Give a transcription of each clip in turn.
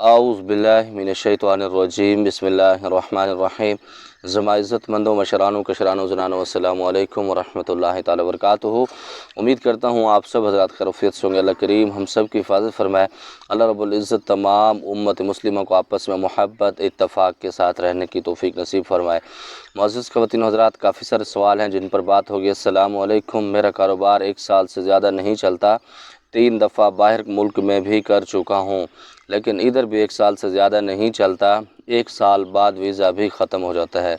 आऊज़ बिल्लाहि मिनश्शैतानिर्रजीम बिस्मिल्लाहिर्रहमानिर्रहीम। ज़मा इज़्ज़त मंदों मशरानों कशरानों ज़नानों अस्सलामु अलैकुम वरहमतुल्लाहि ताला वबरकातुहू। उम्मीद करता हूँ आप सब हज़रात खैरियत से होंगे। अल्लाह करीम हम सब की हिफाजत फरमाए। अल्लाह रब्बुल इज़्ज़त तमाम उम्मत मुस्लिमा को आपस में मोहब्बत इत्तफ़ाक़ के साथ रहने की तौफ़ीक नसीब फरमाए। मुअज़्ज़ज़ ख़वातीन हज़रात, काफ़ी सारे सवाल हैं जिन पर बात होगी। अस्सलामु अलैकुम। मेरा कारोबार 1 साल से ज़्यादा नहीं चलता, 3 दफ़ा बाहर मुल्क में भी कर चुका हूँ, लेकिन इधर भी 1 साल से ज़्यादा नहीं चलता। 1 साल बाद वीज़ा भी ख़त्म हो जाता है।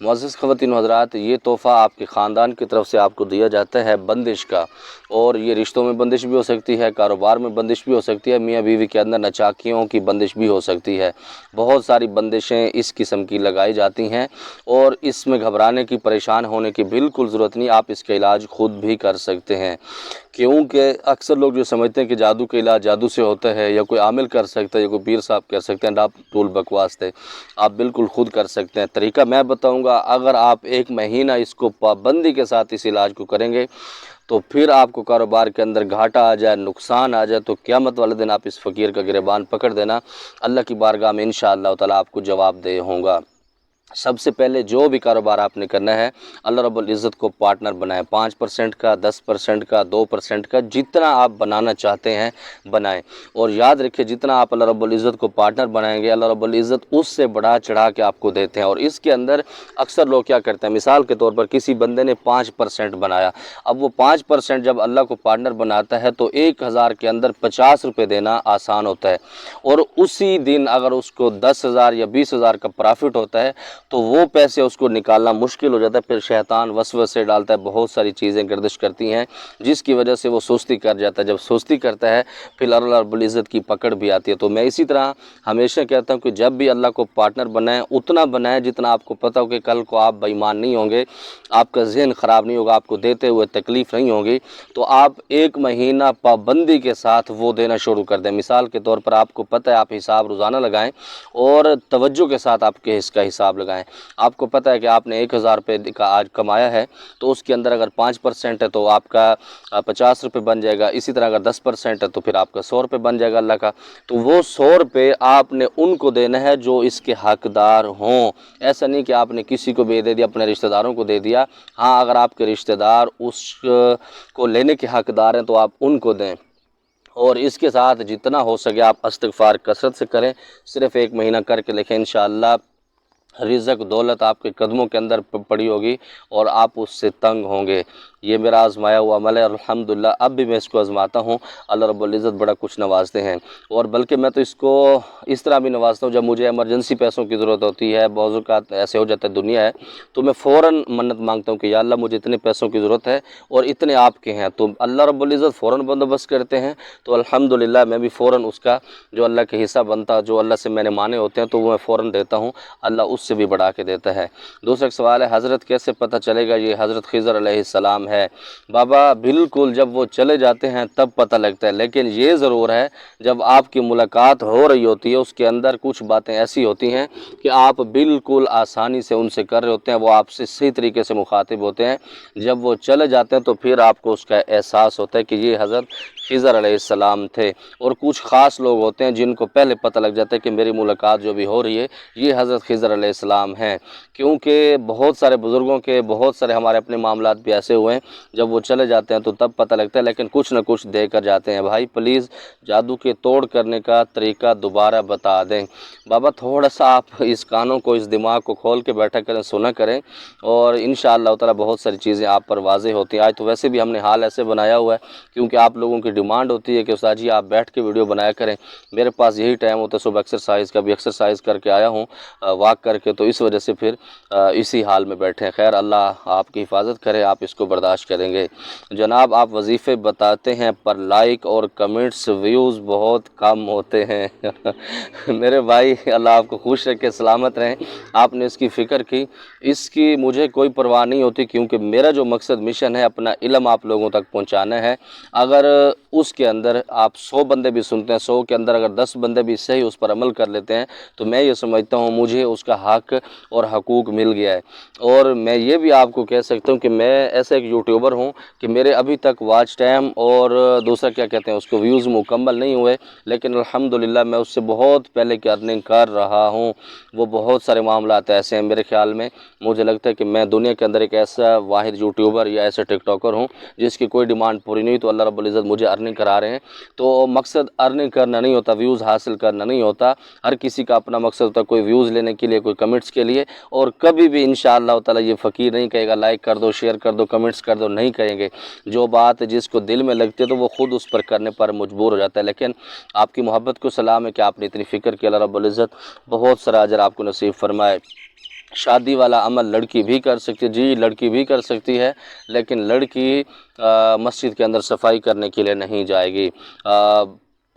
मुअज़्ज़ज़ ख़वातीन हज़रात, ये तोहफ़ा आपके ख़ानदान की तरफ से आपको दिया जाता है बंदिश का, और ये रिश्तों में बंदिश भी हो सकती है, कारोबार में बंदिश भी हो सकती है, मियाँ बीवी के अंदर नचाकियों की बंदिश भी हो सकती है। बहुत सारी बंदिशें इस किस्म की लगाई जाती हैं और इसमें घबराने की, परेशान होने की बिल्कुल ज़रूरत नहीं। आप इसका इलाज ख़ुद भी कर सकते हैं, क्योंकि अक्सर लोग जो समझते हैं कि जादू का इलाज जादू से होता है, या कोई आमिल कर सकता है, या कोई पीर साहब कर सकते हैं, आप टूल बकवास थे। आप बिल्कुल ख़ुद कर सकते हैं। तरीका मैं बताऊंगा। अगर आप 1 महीना इसको पाबंदी के साथ इस इलाज को करेंगे तो फिर आपको कारोबार के अंदर घाटा आ जाए, नुकसान आ जाए, तो क़यामत वाले दिन आप इस फ़कीर का गिरबान पकड़ देना। अल्लाह की बारगाह में इंशाअल्लाह ताला आपको जवाब दे होगा। सबसे पहले जो भी कारोबार आपने करना है, अल्लाह रब्बुल इज़्ज़त को पार्टनर बनाएं। 5% का, 10% का, 2% का, जितना आप बनाना चाहते हैं बनाएं। और याद रखिए, जितना आप अल्लाह रब्बुल इज़्ज़त को पार्टनर बनाएंगे, अल्लाह रब्बुल इज़्ज़त उससे बढ़ा चढ़ा के आपको देते हैं। और इसके अंदर अक्सर लोग क्या करते हैं, मिसाल के तौर पर किसी बंदे ने 5% बनाया। अब वो 5% जब अल्लाह को पार्टनर बनाता है तो 1000 के अंदर 50 रुपये देना आसान होता है, और उसी दिन अगर उसको 10,000 या 20,000 का प्रॉफिट होता है तो वो पैसे उसको निकालना मुश्किल हो जाता है। फिर शैतान वसवसे डालता है, बहुत सारी चीज़ें गर्दिश करती हैं, जिसकी वजह से वो सुस्ती कर जाता है। जब सुस्ती करता है फिर अल्लाह रब्बुल इज़्ज़त की पकड़ भी आती है। तो मैं इसी तरह हमेशा कहता हूँ कि जब भी अल्लाह को पार्टनर बनाएं, उतना बनाएं जितना आपको पता हो कि कल को आप बेईमान नहीं होंगे, आपका जहन ख़राब नहीं होगा, आपको देते हुए तकलीफ़ नहीं होगी। तो आप 1 महीना पाबंदी के साथ वो देना शुरू कर दें। मिसाल के तौर पर आपको पता है, आप हिसाब रोज़ाना लगाएं और तवज्जो के साथ आपके इसका हिसाब लगाएं। आपको पता है कि आपने 1000 रुपये का आज कमाया है, तो उसके अंदर अगर 5% है तो आपका 50 रुपये बन जाएगा। इसी तरह अगर 10% है तो फिर आपका 100 रुपये बन जाएगा अल्लाह का। तो वो 100 रुपये आपने उनको देना है जो इसके हकदार हों। ऐसा नहीं कि आपने किसी को भी दे दिया, अपने रिश्तेदारों को दे दिया। हाँ, अगर आपके रिश्तेदार उस को लेने के हकदार हैं तो आप उनको दें। और इसके साथ जितना हो सके आप इस्तिग़फ़ार कसरत से करें। सिर्फ़ 1 महीना करके देखें, इंशाअल्लाह रिज़्क़ दौलत आपके कदमों के अंदर पड़ी होगी और आप उससे तंग होंगे। ये मेरा आज़माया हुआ अमल है, अल्हम्दुलिल्लाह अब भी मैं इसको आज़माता हूँ। अल्लाह रब्बुल इज़्ज़त बड़ा कुछ नवाजते हैं, और बल्कि मैं तो इसको इस तरह भी नवाजता हूँ, जब मुझे इमरजेंसी पैसों की ज़रूरत होती है, बहुत औक़ात ऐसे हो जाता है, दुनिया है, तो मैं फ़ौरन मन्नत मांगता हूँ कि या अल्लाह मुझे इतने पैसों की ज़रूरत है और इतने आपके हैं। तो अल्लाह रब्बुल इज़्ज़त फ़ौरन बंदोबस्त करते हैं। तो अल्हम्दुलिल्लाह मैं भी फ़ौरन उसका जो अल्लाह के हिस्सा बनता, जो अल्लाह से मैंने माने होते हैं, तो वो मैं फ़ौरन देता हूँ। अल्लाह उससे भी बढ़ा के देता है। दूसरा सवाल है, हज़रत कैसे पता चलेगा ये हज़रत ख़िज़र अलैहिस्सलाम है? बाबा बिल्कुल जब वो चले जाते हैं तब पता लगता है, लेकिन ये ज़रूर है जब आपकी मुलाकात हो रही होती है उसके अंदर कुछ बातें ऐसी होती हैं कि आप बिल्कुल आसानी से उनसे कर रहे होते हैं, वो आपसे सही तरीके से मुखातिब होते हैं। जब वो चले जाते हैं तो फिर आपको उसका एहसास होता है कि ये हज़रत ख़िज़र अलैहिस्सलाम थे। और कुछ ख़ास लोग होते हैं जिनको पहले पता लग जाता है कि मेरी मुलाकात जो भी हो रही है ये हज़रत ख़िज़र अलैहिस्सलाम हैं, क्योंकि बहुत सारे बुज़ुर्गों के, बहुत सारे हमारे अपने मामलात भी ऐसे हुए हैं, जब वो चले जाते हैं तो तब पता लगता है, लेकिन कुछ न कुछ दे कर जाते हैं। भाई प्लीज़ जादू के तोड़ करने का तरीका दोबारा बता दें। बाबा थोड़ा सा आप इस कानों को, इस दिमाग को खोल के बैठा करें, सुना करें, और इंशाअल्लाह ताला बहुत सारी चीज़ें आप पर वाज़ेह होती हैं। आज तो वैसे भी हमने हाल ऐसे बनाया हुआ है क्योंकि आप लोगों की डिमांड होती है कि उस्ताद जी आप बैठ के वीडियो बनाया करें। मेरे पास यही टाइम होता है, सुबह एक्सरसाइज का भी एक्सरसाइज करके आया हूँ, वॉक करके, तो इस वजह से फिर इसी हाल में बैठे हैं। खैर अल्लाह आपकी हिफाजत करे, आप इसको बर्दाश्त करेंगे। जनाब आप वजीफ़े बताते हैं पर लाइक और कमेंट्स व्यूज़ बहुत कम होते हैं। मेरे भाई अल्लाह आपको खुश रखे, सलामत रहें। आपने इसकी फ़िक्र की, इसकी मुझे कोई परवाह नहीं होती, क्योंकि मेरा जो मकसद मिशन है अपना इल्म आप लोगों तक पहुंचाना है। अगर उसके अंदर आप 100 बंदे भी सुनते हैं, 100 के अंदर अगर 10 बंदे भी सही उस पर अमल कर लेते हैं, तो मैं ये समझता हूँ मुझे उसका हक़ और हकूक़ मिल गया है। और मैं ये भी आपको कह सकता हूँ कि मैं ऐसा एक यूट्यूबर हूँ कि मेरे अभी तक वॉच टाइम और दूसरा क्या कहते हैं उसको व्यूज़ मुकम्मल नहीं हुए, लेकिन अल्हम्दुलिल्लाह मैं उससे बहुत पहले की अर्निंग कर रहा हूँ। वो बहुत सारे मामलात ऐसे हैं मेरे ख़्याल में, मुझे लगता है कि मैं दुनिया के अंदर एक ऐसा वाहिद यूट्यूबर या ऐसा टिकटॉकर हूँ जिसकी कोई डिमांड पूरी नहीं, तो अल्लाह रब्बुल इज़्ज़त मुझे अर्निंग करा रहे हैं। तो मकसद अर्निंग करना नहीं होता, व्यूज़ हासिल करना नहीं होता, हर किसी का अपना मकसद होता है, कोई व्यूज़ लेने के लिए, कोई कमेंट्स के लिए। और कभी भी इंशाअल्लाह ताला ये फ़कीर नहीं कहेगा लाइक कर दो, शेयर कर दो, कमेंट्स कर दो, नहीं कहेंगे। जो बात जिसको दिल में लगती है तो वो ख़ुद उस पर करने पर मजबूर हो जाता है। लेकिन आपकी मोहब्बत को सलाम है कि आपने इतनी फ़िक्र की, अल्लाह रब्बुल इज़्ज़त बहुत सारा अजर आपको नसीब फरमाए। शादी वाला अमल लड़की भी कर सकती है, जी लड़की भी कर सकती है, लेकिन लड़की मस्जिद के अंदर सफाई करने के लिए नहीं जाएगी।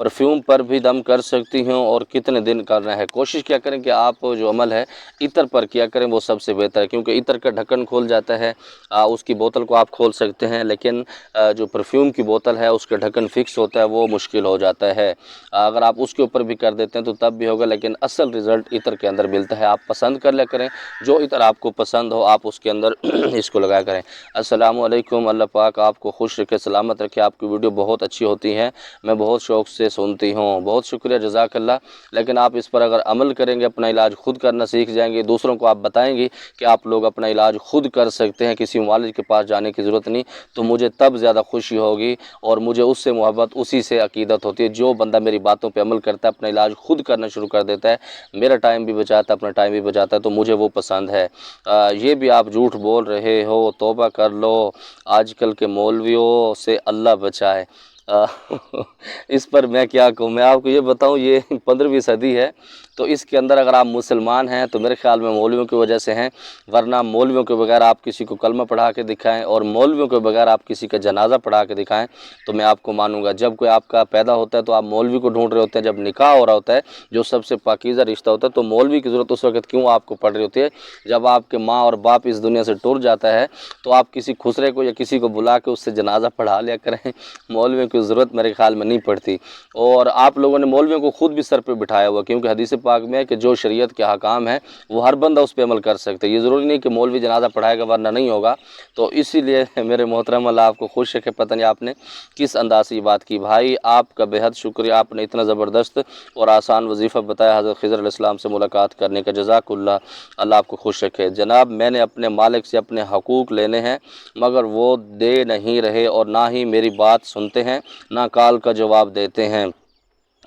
परफ्यूम पर भी दम कर सकती हूँ, और कितने दिन करना है। कोशिश क्या करें कि आप जो अमल है इतर पर किया करें, वो सबसे बेहतर है, क्योंकि इतर का ढक्कन खोल जाता है, उसकी बोतल को आप खोल सकते हैं, लेकिन जो परफ्यूम की बोतल है उसका ढक्कन फिक्स होता है, वो मुश्किल हो जाता है। अगर आप उसके ऊपर भी कर देते हैं तो तब भी होगा, लेकिन असल रिज़ल्ट इतर के अंदर मिलता है। आप पसंद कर लिया करें, जो इतर आपको पसंद हो आप उसके अंदर इसको लगाया करें। अस्सलामु अलैकुम, अल्लाह पाक आपको खुश रखे, सलामत रखे। आपकी वीडियो बहुत अच्छी होती हैं, मैं बहुत शौक़ से सुनती हूँ, बहुत शुक्रिया, जज़ाकल्लाह। लेकिन आप इस पर अगर अमल करेंगे, अपना इलाज खुद करना सीख जाएंगे, दूसरों को आप बताएंगे कि आप लोग अपना इलाज खुद कर सकते हैं, किसी मुआलिज के पास जाने की ज़रूरत नहीं, तो मुझे तब ज़्यादा खुशी होगी, और मुझे उससे मोहब्बत, उसी से अकीदत होती है। जो बंदा मेरी बातों पर अमल करता है, अपना इलाज खुद करना शुरू कर देता है, मेरा टाइम भी बचाता है, अपना टाइम भी बचाता है, तो मुझे वो पसंद है। ये भी आप झूठ बोल रहे हो, तौबा कर लो, आजकल के मौलवियों से अल्लाह बचाए। इस पर मैं क्या कहूँ, मैं आपको ये बताऊँ, ये 15वीं सदी है, तो इसके अंदर अगर आप मुसलमान हैं तो मेरे ख़्याल में मौलवियों की वजह से हैं, वरना मौलवियों के बगैर आप किसी को कलमा पढ़ा के दिखाएं और मौलवियों के बगैर आप किसी का जनाजा पढ़ा के दिखाएं तो मैं आपको मानूंगा। जब कोई आपका पैदा होता है तो आप मौलवी को ढूंढ रहे होते हैं, जब निकाह हो रहा होता है जो सबसे पाकीज़ा रिश्ता होता है, तो मौलवी की ज़रूरत उस वक्त क्यों आपको पड़ रही होती है? जब आपके माँ और बाप इस दुनिया से टूट जाता है तो आप किसी खुसरे को या किसी को बुला के उससे जनाजा पढ़ा लिया करें, मौलवियों की ज़रूरत मेरे ख्याल में नहीं पड़ती। और आप लोगों ने मौलवियों को खुद भी सर पे बिठाया हुआ, क्योंकि हदीस पाक में है कि जो शरीयत के हकाम हैं वो हर बंदा उस पर अमल कर सकते हैं। ये ज़रूरी नहीं कि मौलवी जनाजा पढ़ाएगा वरना नहीं होगा। तो इसीलिए मेरे मोहतरम, अल्लाह आपको खुश रखे। पता नहीं आपने किस अंदाज से बात की। भाई आपका बेहद शुक्रिया, आपने इतना ज़बरदस्त और आसान वजीफ़ा बताया हज़रत खिज़र अलैहिस्सलाम से मुलाकात करने का। जज़ाकुल्लाह, अल्लाह आपको खुश रखे। जनाब, मैंने अपने मालिक से अपने हकूक़ लेने हैं, मगर वो दे नहीं रहे, और ना ही मेरी बात सुनते हैं, ना कॉल का जवाब देते हैं।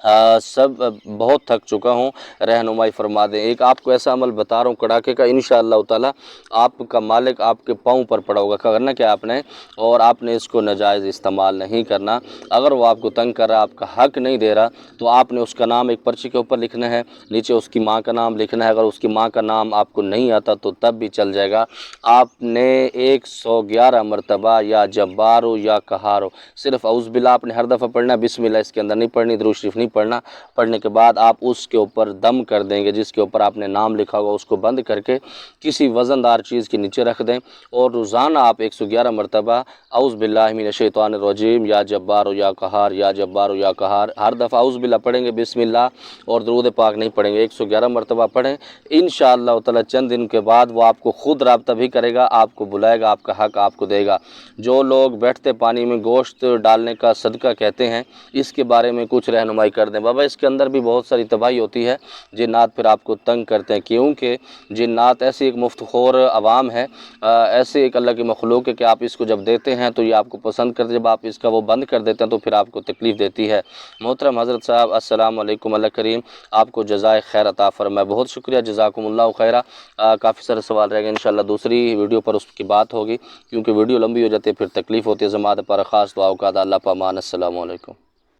सब बहुत थक चुका हूँ, रहनुमाई फरमा दें। एक आपको ऐसा अमल बता रहा हूँ कड़ाके का, इंशाअल्लाह ताला आपका मालिक आपके पाँव पर पड़ा होगा। करना क्या आपने, और आपने इसको नाजायज़ इस्तेमाल नहीं करना। अगर वो आपको तंग कर रहा है, आपका हक नहीं दे रहा, तो आपने उसका नाम एक पर्ची के ऊपर लिखना है, नीचे उसकी माँ का नाम लिखना है। अगर उसकी माँ का नाम आपको नहीं आता तो तब भी चल जाएगा। आपने 111 मरतबा या जब्बार हो या कहार हो, सिर्फ औज़ुबिल्लाह आपने हर दफ़ा पढ़ना, बिस्मिल्लाह इसके अंदर नहीं पढ़नी, दुरूद शरीफ नहीं पढ़ना। पढ़ने के बाद आप उसके ऊपर दम कर देंगे, जिसके ऊपर आपने नाम लिखा होगा उसको बंद करके किसी वज़नदार चीज़ के नीचे रख दें, और रोज़ाना आप 111 मरतबा औज़ु बिल्लाहि मिनश शैतानिर रजीम या जब्बार या कहार या जब्बार या कहार, हर दफ़ा औज़ु बिल्लाह पढ़ेंगे, बिस्मिल्लाह और दुरूद पाक नहीं पढ़ेंगे, 111 मरतबा पढ़ें। इंशाअल्लाह ताला चंद दिन के बाद वो आपको खुद राब्ता भी करेगा, आपको बुलाएगा, आपका हक आपको देगा। जो लोग बैठते पानी में गोश्त डालने का सदका कहते हैं, इसके बारे में कुछ रहनुमाई कर दें। बाबा, इसके अंदर भी बहुत सारी तबाही होती है, जिन्नात फिर आपको तंग करते हैं, क्योंकि जिन्नात ऐसी एक मुफ्तखोर अवाम है, ऐसे एक अल्लाह की मखलूक है कि आप इसको जब देते हैं तो ये आपको पसंद करते, जब आप इसका वो बंद कर देते हैं तो फिर आपको तकलीफ़ देती है। मोहतरम हज़रत साहब, अस्सलाम वालेकुम, अल्लाह करीम आपको जज़ाए खैर अता फरमाए। बहुत शुक्रिया, जज़ाकुमुल्लाह खैरा। काफ़ी सारे सवाल रह गए, इंशाअल्लाह दूसरी वीडियो पर उसकी बात होगी, क्योंकि वीडियो लंबी हो जाती है फिर तकलीफ़ होती है। ज़मात पर ख़ास दुआओं का अल्लाह पामान। अस्सलामु अलैकुम।